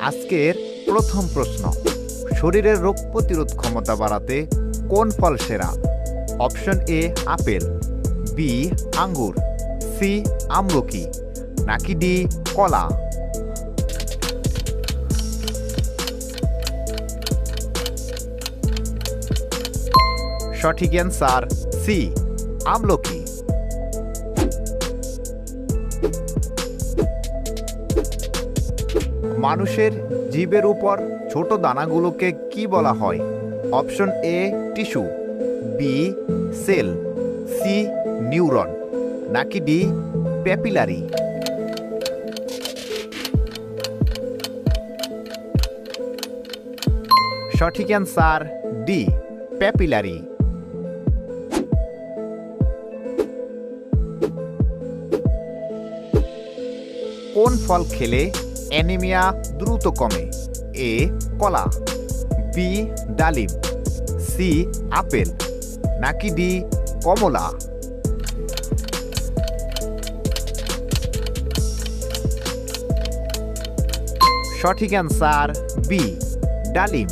আজকের প্রথম প্রশ্ন, শরীরের রোগ প্রতিরোধ ক্ষমতা বাড়াতে কোন ফল সেরা? অপশন এ আপেল, বি আঙ্গুর, সি আমলকি, নাকি ডি কলা? সঠিক অ্যান্সার সি আমলকি। মানুষের জিভের উপর ছোট দানাগুলোকে কি বলা হয়? Option A tissue, B cell, C neuron, নাকি ডি প্যাপিলারি? সঠিক অ্যান্সার ডি প্যাপিলারি। কোন ফল খেলে অ্যানিমিয়া দ্রুত কমে? এ কলা, বি ডালিম, সি আপেল, নাকি ডি কমলা? সঠিক অ্যান্সার বি ডালিম।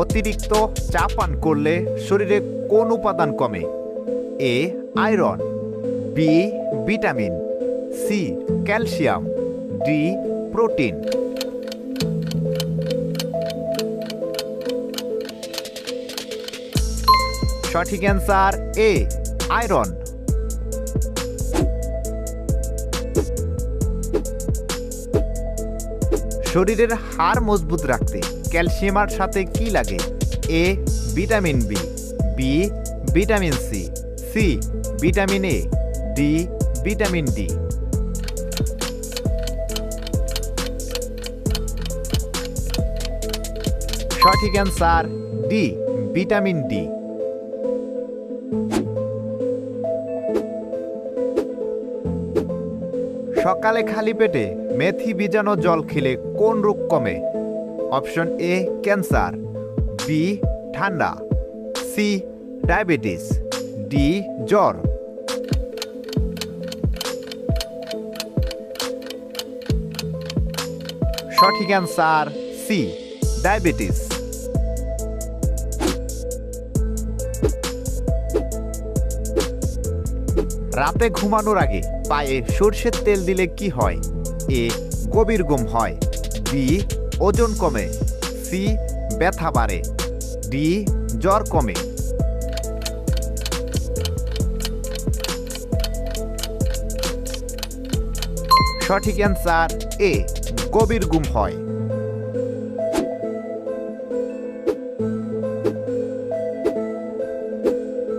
অতিরিক্ত চা পান করলে শরীরে কোন উপাদান কমে? A iron, B vitamin, C calcium, D protein? সঠিক অ্যান্সার এ আয়রন। শরীরের হাড় মজবুত রাখতে ক্যালসিয়ামের সাথে কি লাগে? A vitamin B, B vitamin C, C vitamin A, D vitamin D? সঠিক অ্যান্সার ডি ভিটামিন ডি। সকালে খালি পেটে মেথি ভিজানো জল খেলে কোন রোগ কমে? অপশন এ ক্যান্সার, বি ঠান্ডা, সি ডায়াবেটিস, ডি জ্বর? সঠিক অ্যান্সার সি ডায়াবেটিস। রাতে ঘুমানোর আগে পায়ে সরষের তেল দিলে কি হয়? এ গভীর ঘুম হয়, বি ওজন কমে, সি ব্যথা বাড়ে, ডি জ্বর কমে? সঠিক অ্যান্সার এ গভীর ঘুম হয়।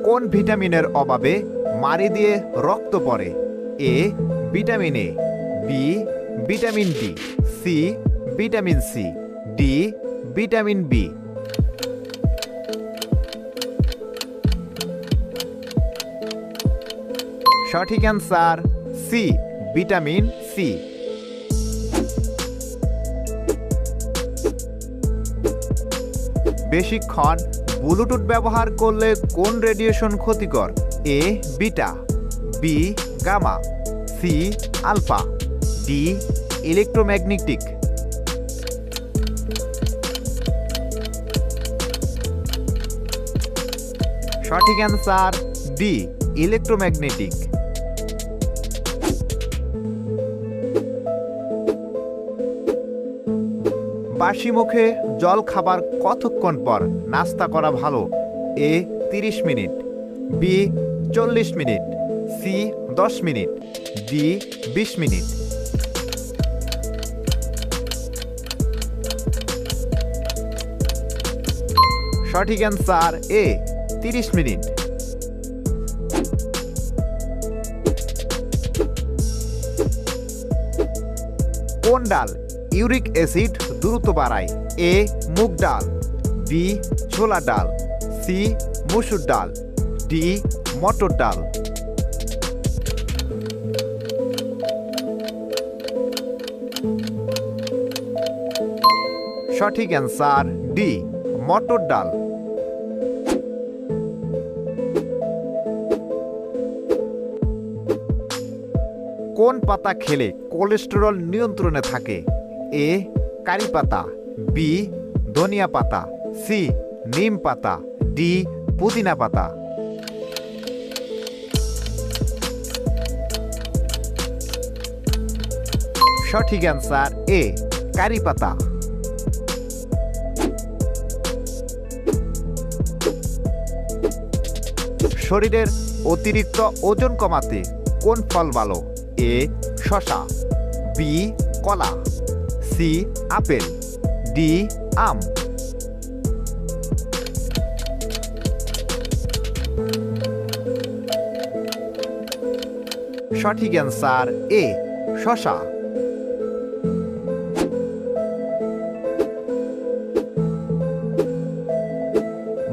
কোন ভিটামিনের অভাবে মাড়ি দিয়ে রক্ত পড়ে? A vitamin A, B vitamin D, C vitamin C, D vitamin B? সঠিক অ্যান্সার সি ভিটামিন সি। বেশিক্ষণ ব্লুটুথ ব্যবহার করলে কোন রেডিয়েশন ক্ষতিকর? A beta, B gamma, C alpha, D electromagnetic? সঠিক অ্যান্সার ডি ইলেকট্রোম্যাগনেটিক। বাসি মুখে জল খাবার কতক্ষণ পর নাস্তা করা ভালো? A 30 minute, B 40 minute, C 10 minute, D 20 minute? সঠিক অ্যান্সার এ 30 মিনিট। কোন ডাল ইউরিক অ্যাসিড দ্রুত বাড়ায়? এ মুগ ডাল, বি ছোলা ডাল, সি মসুর ডাল, ডি মটর ডাল? সঠিক অ্যান্সার ডি মটর ডাল। কোন পাতা খেলে কোলেস্টেরল নিয়ন্ত্রণে থাকে? এ কারি পাতা, বি ধনিয়া পাতা, সি নিম পাতা, ডি পুদিনা পাতা। সঠিক অ্যান্সার এ কারি পাতা। শরীরের অতিরিক্ত ওজন কমাতে কোন ফল ভালো? এ শসা, বি কলা, সি আপেল, ডি আম। সঠিক অ্যান্সার এ শসা।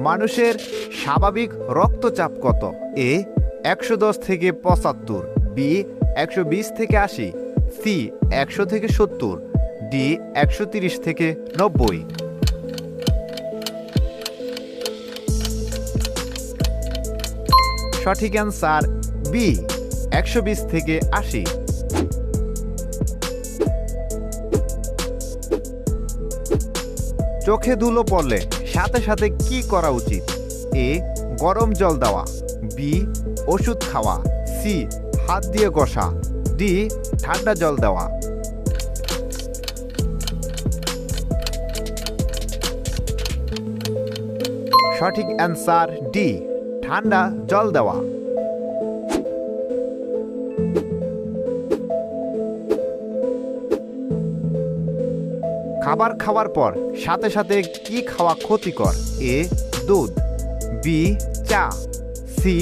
মানুষের স্বাভাবিক রক্তচাপ কত? এ 110 থেকে 75, বি 120 থেকে 80, সি 100 থেকে 70, ডি 130 থেকে 90। সঠিক অ্যান্সার বি 120 থেকে 80। চোখে ধুলো পড়লে সাথে সাথে কি করা উচিত? এ গরম জল দেওয়া, বি ওষুধ খাওয়া, সি হাত দিয়ে ঘষা, ডি ঠান্ডা জল দেওয়া। সঠিক অ্যান্সার ডি ঠান্ডা জল দেওয়া। খাবার খাওয়ার পর সাথে সাথে কি খাওয়া ক্ষতিকর? এ দুধ, বি চা, সি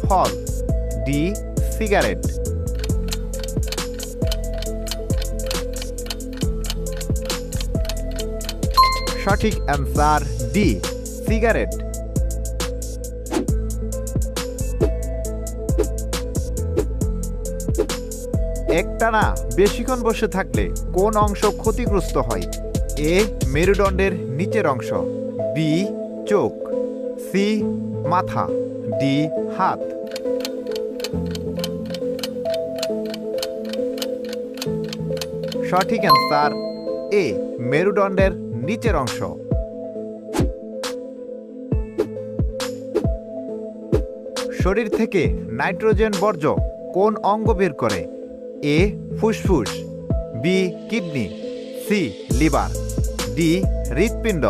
ফল, ডি সিগারেট। সঠিক অ্যান্সার ডি সিগারেট। একটানা বেশিক্ষণ বসে থাকলে কোন অংশ ক্ষতিগ্রস্ত হয়? এ মেরুদণ্ডের নিচের অংশ, বি চোখ, সি মাথা, ডি হাত। সঠিক অ্যান্সার এ মেরুদণ্ডের নিচের অংশ। শরীর থেকে নাইট্রোজেন বর্জ্য কোন অঙ্গ বের করে? এ ফুসফুস, B kidney, C liver, D হৃৎপিণ্ড।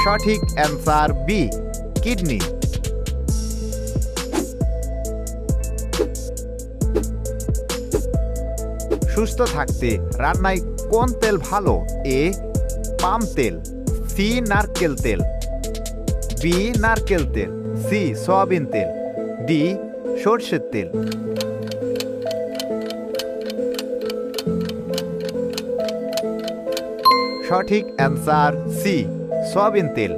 সঠিক অ্যান্সার বি কিডনি। সুস্থ থাকতে রান্নায় কোন তেল ভালো? এ পাম তেল, সি নারকেল তেল, বি নারকেল তেল, সি সয়াবিন তেল, ডি সরষের তেল। সঠিক অ্যান্সার সি সয়াবিন তেল।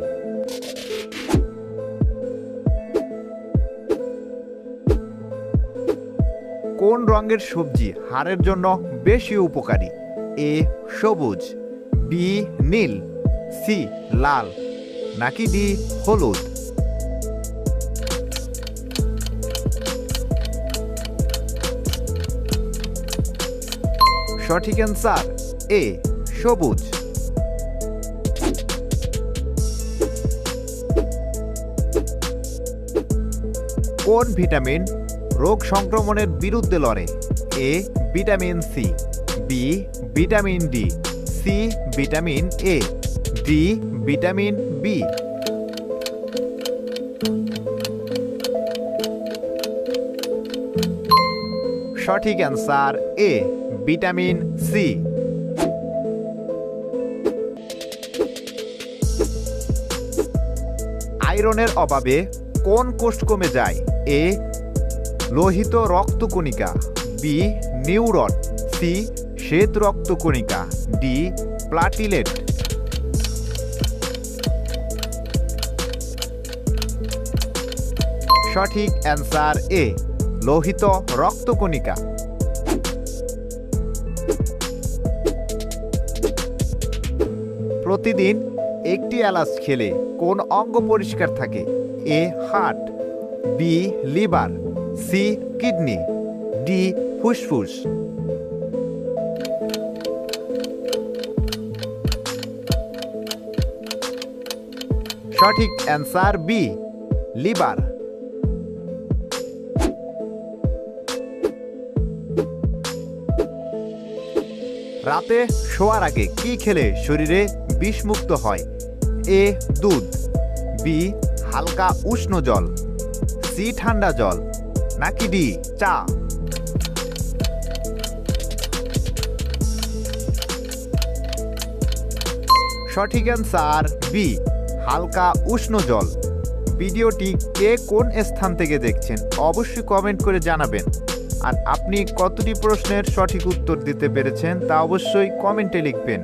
কোন রঙের সবজি হাড়ের জন্য বেশি উপকারী? এ সবুজ, বি নীল, সি লাল, নাকি ডি হলুদ? সঠিক অ্যান্সার এ সবুজ। কোন ভিটামিন রোগ সংক্রমণের বিরুদ্ধে লড়ে? A vitamin C, B vitamin D, C vitamin A, D vitamin B. সঠিক অ্যান্সার এ ভিটামিন সি। আয়রনের অভাবে কোন কোষ কমে যায়? এ লোহিত রক্তকণিকা, বি নিউরন, সি শ্বেত রক্তকণিকা, ডি প্লাটিলেট। সঠিক অ্যান্সার এ লোহিত রক্তকণিকা। প্রতিদিন একটি এলাচ খেলে কোন অঙ্গ পরিষ্কার থাকে? A heart, B liver, C kidney, D ফুসফুস। সঠিক অ্যান্সার বি লিভার। রাতে শোয়ার আগে কি খেলে শরীরে বিষমুক্ত হয়? এ দুধ, বি হালকা উষ্ণ জল, সি ঠান্ডা জল, নাকি ডি চা? সঠিক অ্যান্সার বি হালকা উষ্ণ জল। ভিডিওটি কে কোন স্থান থেকে দেখছেন অবশ্যই কমেন্ট করে জানাবেন। আর আপনি কতটি প্রশ্নের সঠিক উত্তর দিতে পেরেছেন তা অবশ্যই কমেন্টে লিখবেন।